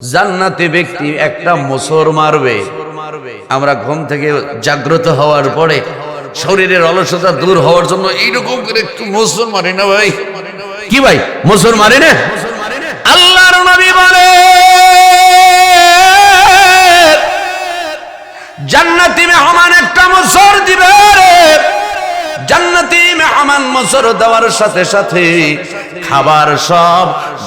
জান্নাতি ব্যক্তি একটা মোচর মারবে, আমরা ঘুম থেকে জাগ্রত হওয়ার পরে শরীরের অলসতা দূর হওয়ার জন্য এইরকম করে একটু মোচর মারি না ভাই? কি ভাই, মোচর মারি না? আল্লাহর নবী বলে জান্নাতি মেহমান একটা মোচর দিবে। জান্নাতি মেহমান মোচর দেওয়ার সাথে সাথে খাবার সব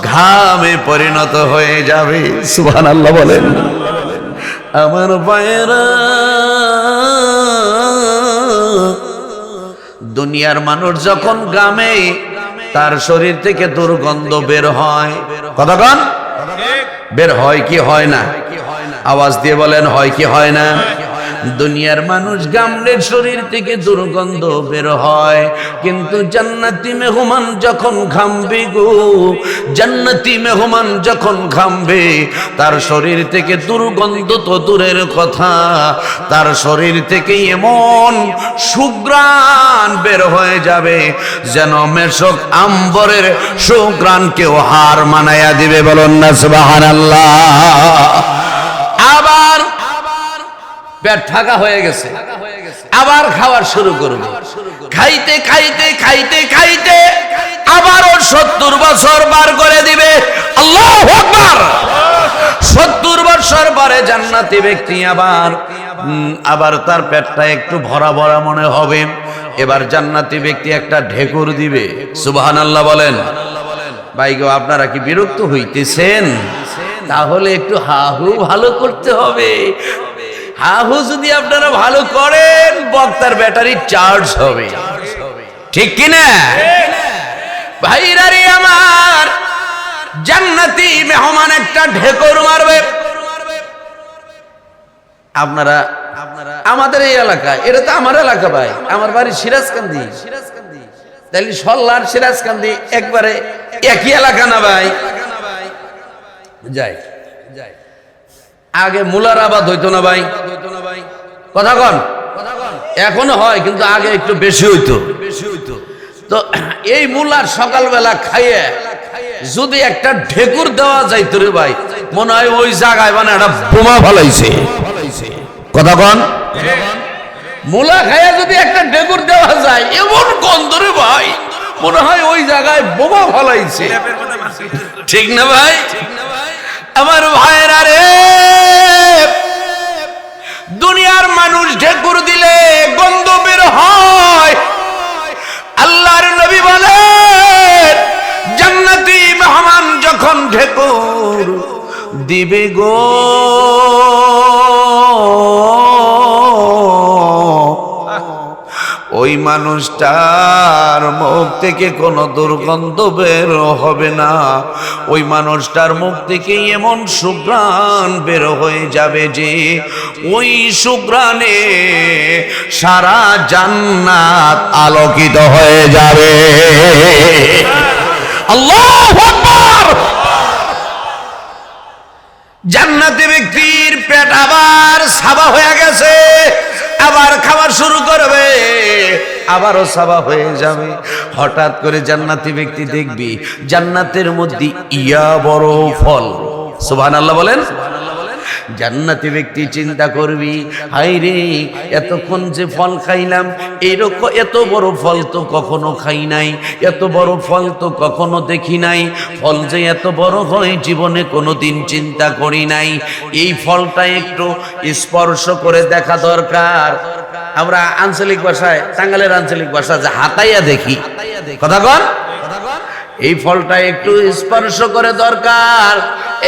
ঘামে পরিণত হয়ে যাবে। সুবহানাল্লাহ বলেন। আমার ভাইরা, দুনিয়ার মানুষ যখন ঘামে তার শরীর থেকে দুর্গন্ধ বের হয়। কতক্ষণ বের হয় কি হয় না? আওয়াজ দিয়ে বলেন, হয় কি হয় না? দুনিয়ার মানুষ ঘামলে শরীর থেকে দুর্গন্ধ বের হয়, কিন্তু জান্নাতি মেহমান যখন ঘামবে গো, জান্নাতি মেহমান যখন ঘামবে তার শরীর থেকে দুর্গন্ধ তো দূরের কথা, তার শরীর থেকে এমন সুঘ্রাণ বের হয়ে যাবে যেন মেশক আম্বরের সুঘ্রাণ কেউ হার মানাইয়া দিবে। বলুন না সুবহানাল্লাহ। আবার পেট ফাঁকা হয়ে গেছে, আবার খাওয়ার শুরু করবে। খাইতে খাইতে খাইতে খাইতে আবারও 70 বছর পার করে দিবে। আল্লাহু আকবার। 70 বছর পরে জান্নাতি ব্যক্তি আবার তার পেটটা একটু ভরা ভরা মনে হবে। এবার জান্নাতি ব্যক্তি একটা ঢেকুর দিবে। সুবহানাল্লাহ বলেন। ভাই গো, আপনারা কি বিরক্ত হইতেছেন? তাহলে একটু হাহু ভালো করতে হবে। হাহু যদি আপনারা ভালো করেন, বক্তার ব্যাটারি চার্জ হবে, ঠিক কিনা ভাইরারি আমার? জান্নাতি মেহমান একটা ঢেকুর মারবে। আপনারা আমাদের এই এলাকা, এটা তো আমার এলাকা ভাই, আমার বাড়ি সিরাজকান্দি। তাহলে সল্লার সিরাজকান্দি একবারে একই এলাকা না ভাই? যাই আগে মুলার আবাদ হইতো না ভাই? কথা কন। এখনো হয়, কিন্তু আগে একটু বেশি হইতো। তো এই মুলার সকালবেলা খাইয়ে যদি একটা ঢেকুর দেওয়া যাইতো রে ভাই, মনে হয় ওই জায়গায় মানে একটা বোমা ফলাইছে। কথা কন। মুলা খাইয়ে যদি একটা ঢেকুর দেওয়া যায়, এমন গন্ধ রে ভাই, মনে হয় ওই জায়গায় বোমা ফলাইছে। ঠিক না ভাই? আমার ভাইরা রে, দুনিয়ার মানুষ ঢেকুর দিলে গন্ধ বের হয়। আল্লাহর নবী বলেন জান্নাতি মেহমান যখন ঢেকুর দিবে গো, ওই মানুষটার মুখ থেকে কোনো দুর্গন্ধ বের হবে না। ওই মানুষটার মুখ থেকে এমন সুঘ্রাণ বের হয়ে যাবে যে ওই সুঘ্রাণে সারা জান্নাত আলোকিত হয়ে যাবে। আল্লাহু আকবার। জান্নাতি ব্যক্তির পেট আবার সাবা হয়ে গেছে, আবার খাবার শুরু করবে, আবারও সাবা হয়ে যাবে। হঠাৎ করে জান্নাতি ব্যক্তি দেখবি জান্নাতের মধ্যে ইয়া বড় ফল। সুবহানাল্লাহ বলেন। জান্নাতি ব্যক্তি চিন্তা করবি, হাই রে, এতক্ষণ যে ফল খাইলাম, এইরকম এত বড় ফল তো কখনো খাই নাই, এত বড় ফল তো কখনো দেখি নাই। ফল যে এত বড় হয় জীবনে কোনোদিন চিন্তা করি নাই। এই ফলটা একটু স্পর্শ করে দেখা দরকার। আমরা আঞ্চলিক ভাষায়, টাঙ্গাইলের আঞ্চলিক ভাষা যে হাতাইয়া দেখি। কথা কন। এই ফলটা একটু স্পর্শ করে দরকার,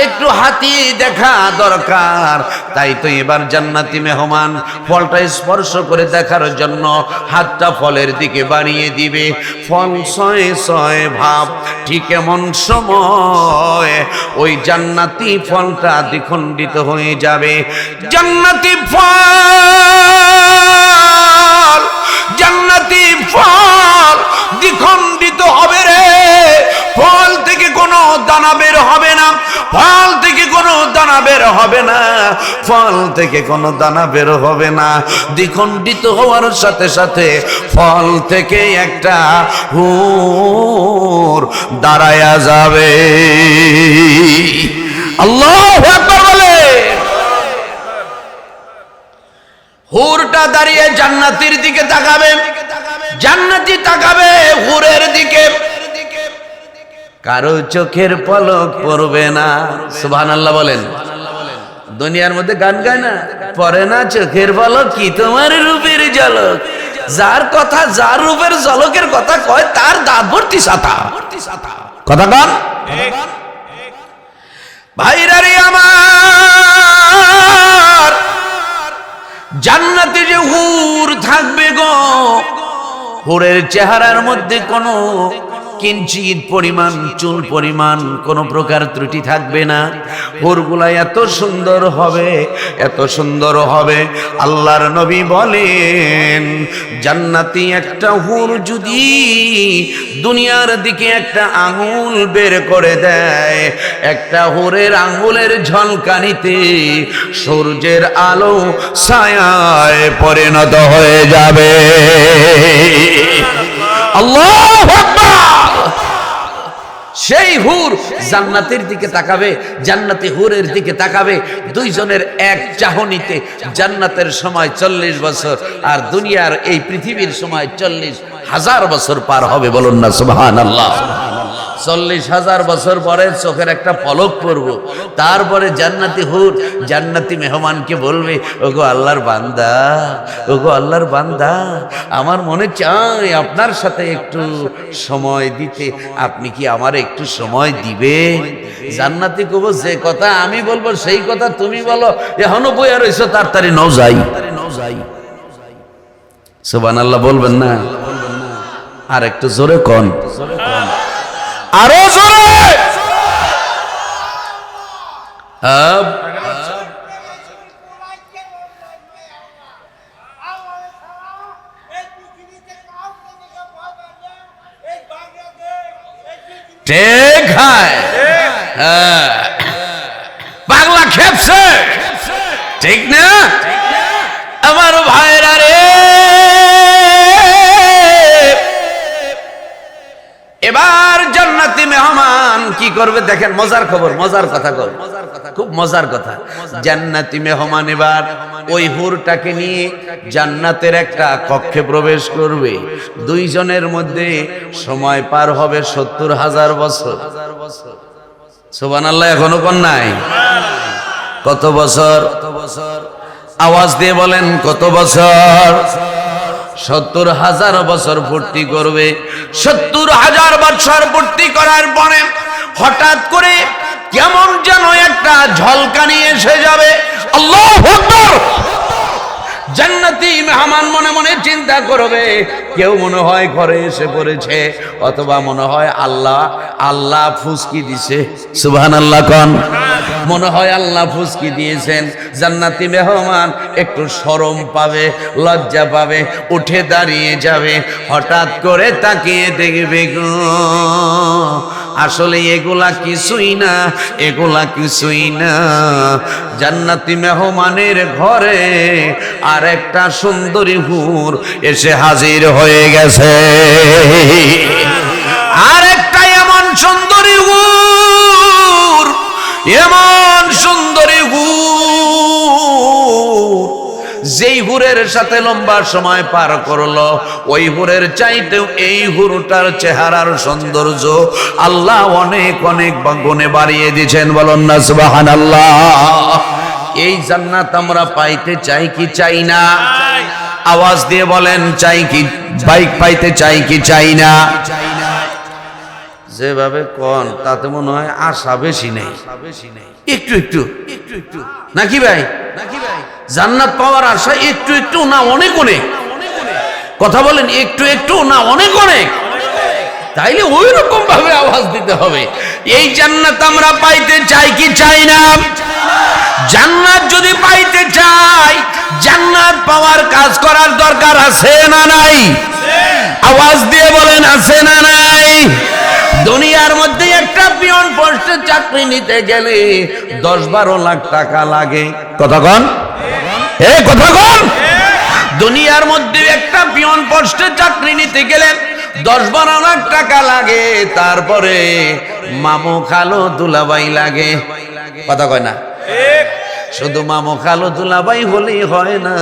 একটু হাতিয়ে দেখা দরকার। তাই তো এবার জান্নাতি মেহমান ফলটা স্পর্শ করে দেখার জন্য হাতটা ফলের দিকে বাড়িয়ে দিবে। ফল ছয় ছয় ভাব। ঠিক এমন সময় ওই জান্নাতি ফলটা দ্বিখণ্ডিত হয়ে যাবে। জান্নাতি ফল, জান্নাতি ফল দ্বিখণ্ডিত হবে রে। ফল থেকে কোনো দানা বের হবে না, ফল থেকে কোনো দানা বের হবে না, ফল থেকে কোনো দানা বের হবে না। দ্বিখণ্ডিত হওয়ার সাথে সাথে ফল থেকে একটা হুর দাঁড়ায়া যাবে। আল্লাহু আকবার বলে। হুরটা দাঁড়িয়ে জান্নাতীর দিকে তাকাবে, জান্নাতি তাকাবে হুরের দিকে, কারো চোখের পলক পড়বে না। সুবহানাল্লাহ বলেন। দুনিয়ার মধ্যে গান গায় না, পড়ে না চোখের পলক কি তোমার রূপের ঝলক, যার কথা যার রূপের ঝলকের কথা কয় তার দাঁত ভর্তি ছাতা। কথা কন ভাইরারে আমার, জান্নাতে যে হুর থাকবে গো, হুরের চেহারার মধ্যে কোনো কিঞ্চিত পরিমাণ চুল পরিমাণ কোন প্রকার ত্রুটি থাকবে না। হুরগুলা এত সুন্দর হবে, এত সুন্দর হবে। আল্লাহর নবী বলেন, জান্নাতি একটা হুর যদি দুনিয়ার দিকে একটা আঙুল বের করে দেয়, একটা হুরের আঙুলের ঝলকানিতে সূর্যের আলো ছায়ায় পরিণত হয়ে যাবে। আল্লাহু আকবার। সেই হুর জান্নাতের দিকে তাকাবে, জান্নাতি হুরের দিকে তাকাবে, দুইজনের এক চাহনিতে জান্নাতের সময় 40 বছর আর দুনিয়ার এই পৃথিবীর সময় 40,000 বছর পার হবে। বলুন না সুবহানাল্লাহ। 40,000 বছর পরে চোখের একটা পলক পড়ব, তারপরে জান্নাতি হুর জান্নাতি মেহমানকে বলবে, ওগো আল্লাহর বান্দা, ওগো আল্লাহর বান্দা, আমার মনে চায় আপনার সাথে একটু সময় দিতে, আপনি কি আমার একটু সময় দিবেন? জান্নাতি কব, যে কথা আমি বলবো সেই কথা তুমি বলো, এখনো বইয়া রইছো, তাড়াতাড়ি নও যাই। সুবহানাল্লাহ বলবেন না? আর একটু জোরে কোন, আরো জোরে। ঠিক হয়, পাগলা খেপছে, ঠিক না? আমার ভাইরা রে, এবার জান্নাতি মেহমান কি করবে দেখেন, মজার খবর, মজার কথা কর, খুব মজার কথা। জান্নাতি মেহমান এবার ওই হুরটাকে নিয়ে জান্নাতের একটা কক্ষে প্রবেশ করবে। দুইজনের মধ্যে সময় পার হবে 70,000 বছর। সুবহানাল্লাহ। এখনো কোন নাই? কত বছর? আওয়াজ দিয়ে বলেন কত বছর? 70,000 বছর পূর্তি করবে। 70,000 বছর পূর্তি করার পরে হঠাৎ করে কেমন যেন একটা ঝলকানি এসে যাবে। আল্লাহু আকবার। জান্নাতি মেহমান মনে মনে চিন্তা করবে, কেউ মনে হয় ঘরে এসে পড়েছে, অথবা মনে হয় আল্লাহ ফুসকি দিছে। সুবহানাল্লাহ কোন। মনে হয় আল্লাহ ফুসকি দিয়েছেন। জান্নাতি মেহমান একটু শরম পাবে, লজ্জা পাবে, উঠে দাঁড়িয়ে যাবে। হঠাৎ করে তাকিয়ে দেখবে গো, আসলে এগুলা কিছুই না, এগুলা কিছুই না। জান্নাতি মেহমানের ঘরে আর একটা সুন্দরী হুর এসে হাজির হয়ে গেছে। আর একটা এমন সুন্দরী হুর, এমন সুন্দরী হুর, যেই হুরের সাথে লম্বা সময় পার করলো, ওই হুরের চাইতেও এই হুরটার চেহারার সৌন্দর্য আল্লাহ অনেক অনেক গুণে বাড়িয়ে দিয়েছেন। বলুন না সুবহানাল্লাহ। এই জান্নাত আমরা পাইতে চাই কি চাই না? আওয়াজ দিয়ে বলেন, চাই কি? বাইক পাইতে চাই কি চাই না? যেভাবে কোন তাতে মনে হয় আশা বেশি নেই, একটু একটু নাকি ভাই? জান্নাত পাওয়ার আশা একটু একটু না অনেক অনেক? কথা বলেন, একটু একটু না অনেক অনেক? তাইলে ওই রকম ভাবে আওয়াজ দিতে হবে। এই জান্নাত আমরা পাইতে চাই কি চাই না? জান্নাত যদি পাইতে চাই, জান্নাত পাওয়ার কাজ করার দরকার আছে না নাই? আওয়াজ দিয়ে বলেন, আছে না নাই? দুনিয়ার মধ্যে একটা পিয়ন পোস্টে চাকরি নিতে গেলে 10-12 লাখ টাকা লাগে। কথা কন, কথা কন। দুনিয়ার মধ্যে একটা পিয়ন পোস্টে চাকরি নিতে গেলে 10-12 লাখ টাকা লাগে। তারপরে মামু খালো দুলাভাই লাগে, কথা কয় না? শুধু মামু খালু দুলাভাই হলেই হয় না,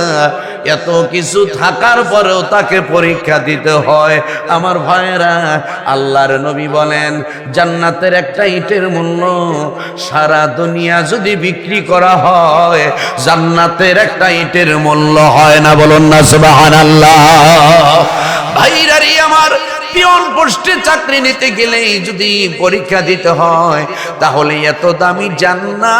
এত কিছু থাকার পরেও তাকে পরীক্ষা দিতে হয়। আমার ভাইয়েরা, আল্লাহর নবী বলেন জান্নাতের একটা ইটের মূল্য সারা দুনিয়া যদি বিক্রি করা হয়, জান্নাতের একটা ইটের মূল্য হয় না। বলুন না সুবহানাল্লাহ। ভাইরারি আমার, পিয়ন পোস্টে চাকরি নিতে গেলেই যদি পরীক্ষা দিতে হয়, তাহলে এত দামি জান্নাত,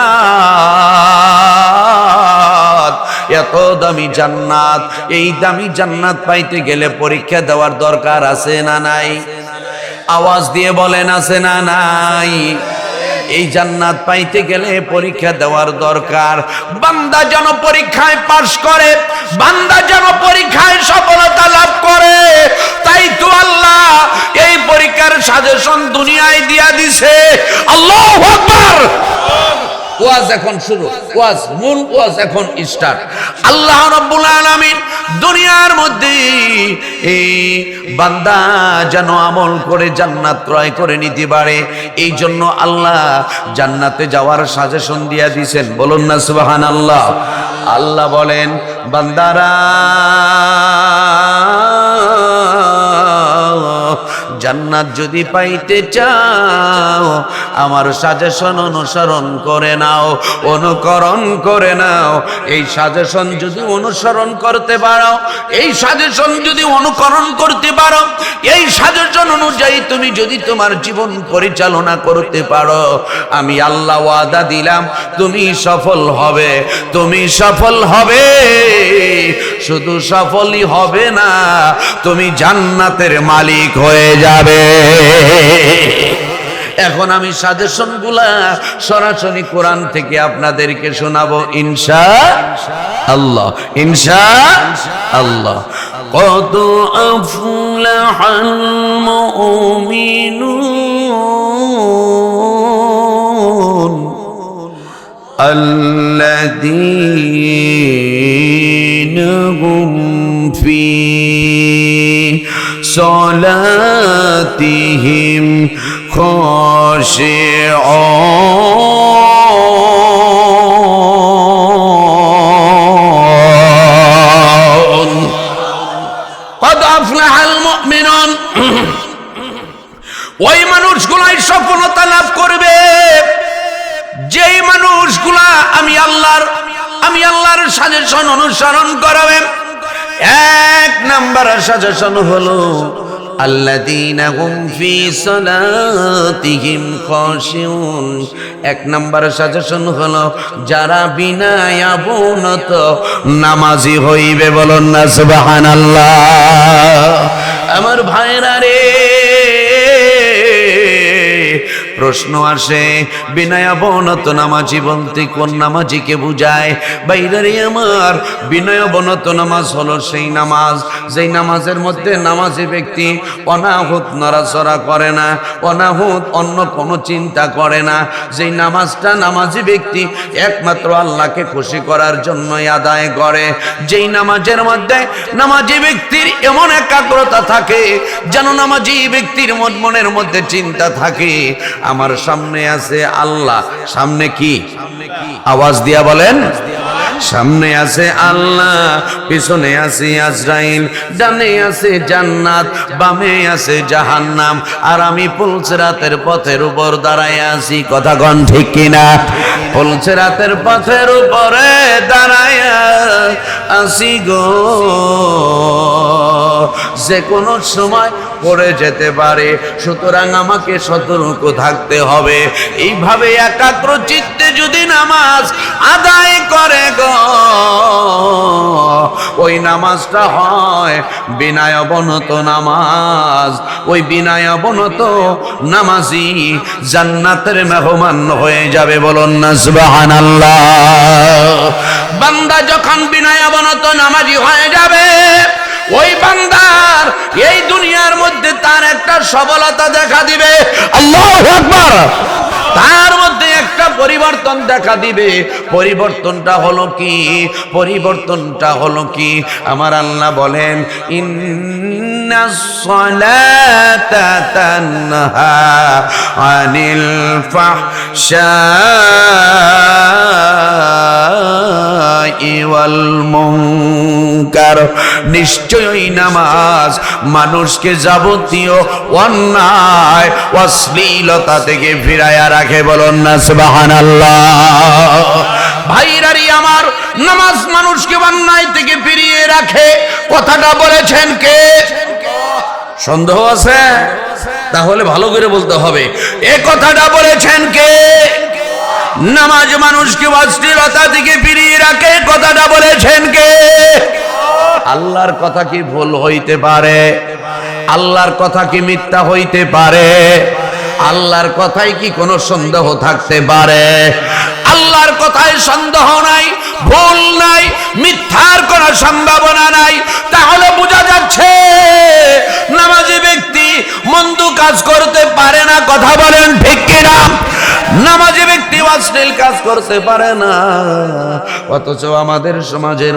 এত দামি জান্নাত, এই দামি জান্নাত পাইতে গেলে পরীক্ষা দেওয়ার দরকার আছে না নাই? আওয়াজ দিয়ে বলেন আছে না নাই? এই জান্নাত পাইতে গেলে পরীক্ষা দেওয়ার দরকার। বান্দা যেন পরীক্ষায় পাশ করে, বান্দা যেন পরীক্ষায় সফলতা লাভ করে, তাই তো আল্লাহ এই পরীক্ষার সাজেশন দুনিয়ায় দিয়া দিছে। আল্লাহু আকবার। ওয়াজ এখন শুরু, ওয়াজ মূল ওয়াজ এখন স্টার্ট। আল্লাহ রাব্বুল আলামিন দুনিয়ার মধ্যে এই বান্দা যেন আমল করে জান্নাত ক্রয় করে নিতে পারে, এই জন্য আল্লাহ জান্নাতে যাওয়ার সাজেশন দিয়া দিয়েছেন। বলুন না সুবহানাল্লাহ। আল্লাহ বলেন বান্দারা জান্নাত যদি পাইতে চাও, আমার সাজেশন অনুসরণ করে নাও, অনুকরণ করে নাও। এই সাজেশন যদি অনুসরণ করতে পারো, এই সাজেশন যদি অনুকরণ করতে পারো, এই সাজেশন অনুযায়ী তুমি যদি তোমার জীবন পরিচালনা করতে পারো, আমি আল্লাহ ওয়াদা দিলাম তুমি সফল হবে, তুমি সফল হবে। শুধু সফলই হবে না, তুমি জান্নাতের মালিক হয়ে যাবে। এখন আমি সাজেশন গুলা সরাসরি কোরআন থেকে আপনাদেরকে শোনাবো ইনশাআল্লাহ, ইনশাআল্লাহ। কদ আফলাহাল মুমিনুন আল্লাযীনা হুম ফী সলাতিহিম খাশিউন। কদ আফলাহাল মুমিনুন, ওই মানুষগুলাই সফলতা লাভ করবে যেই মানুষগুলা আমি আল্লাহর সাজেশন অনুসরণ করবে। এক নাম্বার সাজেশন হলো আল্লাযীনা হুম ফী সালাতিহিম খাশিউন। এক নাম্বার সাজেশন হলো যারা বিনয় অবনত নামাজি হইবে। বলুন না সুবহানাল্লাহ। আমার ভাইরা রে, প্রশ্ন আসে বিনয় অবনত নামাজি বলতে কোন নামাজিকে বুঝায়? বাইরে আমার, বিনয় অবনত নামাজ হলো সেই নামাজ যেই নামাজের মধ্যে নামাজি ব্যক্তি অনাহুত নড়াচড়া করে না, অনাহুত অন্য কোনো চিন্তা করে না, যেই নামাজটা নামাজি ব্যক্তি একমাত্র আল্লাহকে খুশি করার জন্যই আদায় করে, যেই নামাজের মধ্যে নামাজি ব্যক্তির এমন একাগ্রতা থাকে যেন নামাজি ব্যক্তির মনের মধ্যে চিন্তা থাকে আমার সামনে আছে আল্লাহ। সামনে কি? আওয়াজ দিয়া বলেন। সামনে আছে আল্লাহ, পিছনে আছে আজরাইল, ডানে আছে জান্নাত, বামে আছে জাহান্নাম, আর আমি পুলসিরাতের পথের উপর দাঁড়ায় আছি। কথা কোন ঠিক কিনা? পুলসিরাতের পথের উপরে দাঁড়ায় আছি গো, যে কোনো সময় পড়ে যেতে পারে, সুতরাং আমাকে সতর্ক থাকতে হবে। এইভাবে একাগ্র চিত্তে যদি নামাজ আদায় করে গো, ওই নামাজটা হয় বিনয় অবনত নামাজ। ওই বিনয় অবনত নামাজি জান্নাতের মেহমান হয়ে যাবে। বলুন না সুবহানাল্লাহ। বান্দা যখন বিনয় অবনত নামাজি হয়ে যাবে, ওই বান্দার এই দুনিয়ার মধ্যে তার একটা সফলতা দেখা দিবে। আল্লাহু আকবার। তার মধ্যে একটা পরিবর্তন দেখা দিবে। পরিবর্তনটা হলো কি? পরিবর্তনটা হলো কি? আমার আল্লাহ বলেন, ইন্নাস সালাতা তানহা আনিল ফাহশাই ওয়াল মুনকার। নিশ্চয়ই নামাজ মানুষকে যাবতীয় অন্যায় অশ্লীলতা থেকে ফিরাইয়া রাখে। বলুন না সুবহানাল্লাহ। ভাইরারি আমার, নামাজ মানুষকে অন্যায় থেকে ফিরিয়ে রাখে। কথাটা বলেছেন কে? সন্দেহ আছে? তাহলে ভালো করে বলতে হবে, এ কথাটা বলেছেন কে? নামাজ মানুষকে অশ্লীলতা থেকে ফিরিয়ে রাখে, কথাটা বলেছেন কে? আল্লাহর কথা কি ভুল হইতে পারে? আল্লাহর কথা কি মিথ্যা হইতে পারে? আল্লাহর কথায় কি কোনো সন্দেহ থাকতে পারে? আল্লাহর কথায় সন্দেহ নাই, ভুল নাই, মিথ্যার কোনো সম্ভাবনা নাই। তাহলে বোঝা যাচ্ছে নামাজি ব্যক্তি মন্দ কাজ করতে পারে না। কথা বলেন ঠিক কিনা? নামাজি ব্যক্তি অশ্লীল কাজ করতে পারে না। অথচ আমাদের সমাজের